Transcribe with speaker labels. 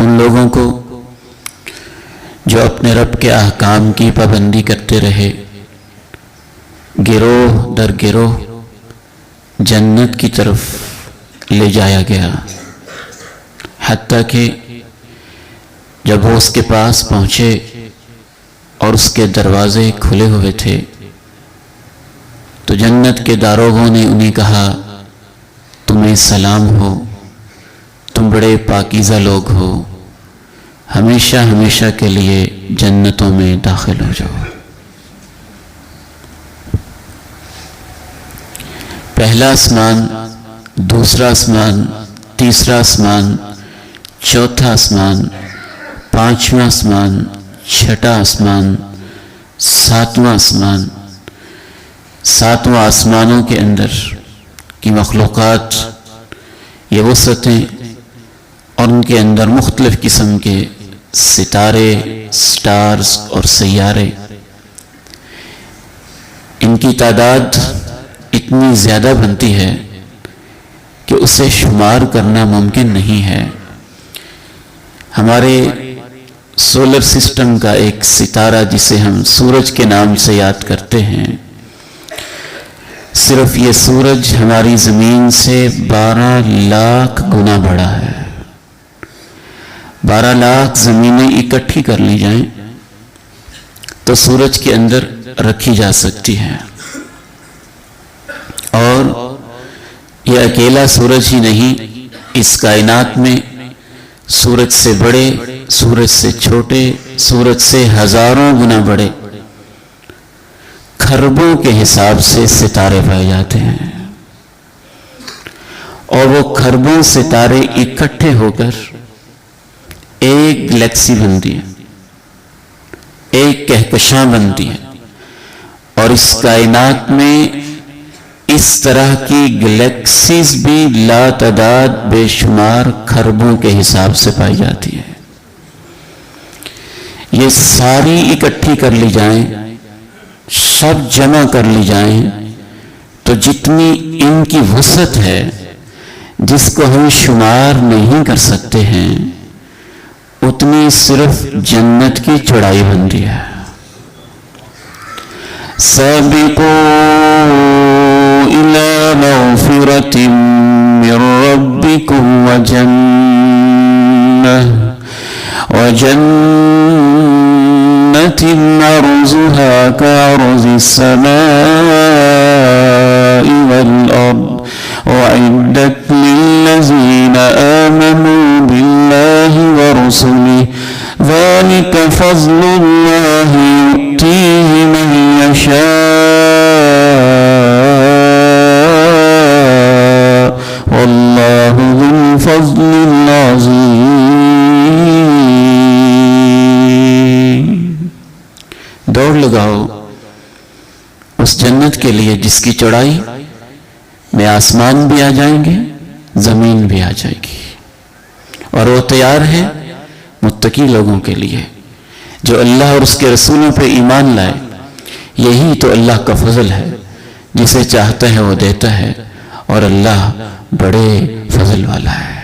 Speaker 1: ان لوگوں کو جو اپنے رب کے احکام کی پابندی کرتے رہے، گروہ در گروہ جنت کی طرف لے جایا گیا، حتیٰ کہ جب وہ اس کے پاس پہنچے اور اس کے دروازے کھلے ہوئے تھے تو جنت کے داروغوں نے انہیں کہا، تمہیں سلام ہو، تم بڑے پاکیزہ لوگ ہو، ہمیشہ ہمیشہ کے لیے جنتوں میں داخل ہو جاؤ۔ پہلا آسمان، دوسرا آسمان، تیسرا آسمان، چوتھا آسمان، پانچواں آسمان، چھٹا آسمان، ساتواں آسمان، ساتواں آسمانوں کے اندر کی مخلوقات، یہ وسعتیں اور ان کے اندر مختلف قسم کے ستارے، سٹارز اور سیارے، ان کی تعداد اتنی زیادہ بنتی ہے کہ اسے شمار کرنا ممکن نہیں ہے۔ ہمارے سولر سسٹم کا ایک ستارہ جسے ہم سورج کے نام سے یاد کرتے ہیں، صرف یہ سورج ہماری زمین سے 12 لاکھ گنا بڑا ہے۔ 12 لاکھ زمینیں اکٹھی کر لی جائیں تو سورج کے اندر رکھی جا سکتی ہے، اور یہ اکیلا سورج ہی نہیں، اس کائنات میں سورج سے بڑے، سورج سے چھوٹے، سورج سے ہزاروں گنا بڑے، کھربوں کے حساب سے ستارے پائے جاتے ہیں، اور وہ کھربوں ستارے اکٹھے ہو کر ایک گلیکسی بنتی ہے، ایک کہکشاں بنتی ہے، اور اس کائنات میں اس طرح کی گلیکسیز بھی لاتعداد بے شمار کھربوں کے حساب سے پائی جاتی ہے۔ یہ ساری اکٹھی کر لی جائیں، سب جمع کر لی جائیں تو جتنی ان کی وسعت ہے جس کو ہم شمار نہیں کر سکتے ہیں، اتنی صرف جنت کی چوڑائی بنتی ہے۔ سابقوا إلى مغفرة من ربكم وجنة عرضها كعرض السماء والأرض أعدت للذين آمنوا بالله ورسله ذلك فضل الله يؤتيه من يشاء والله ذو الفضل العظيم۔ دوڑ لگاؤ اس جنت کے لیے جس کی چوڑائی میں آسمان بھی آ جائیں گے، زمین بھی آ جائے گی، اور وہ تیار ہے متقی لوگوں کے لیے جو اللہ اور اس کے رسولوں پہ ایمان لائے۔ یہی تو اللہ کا فضل ہے، جسے چاہتا ہے وہ دیتا ہے، اور اللہ بڑے فضل والا ہے۔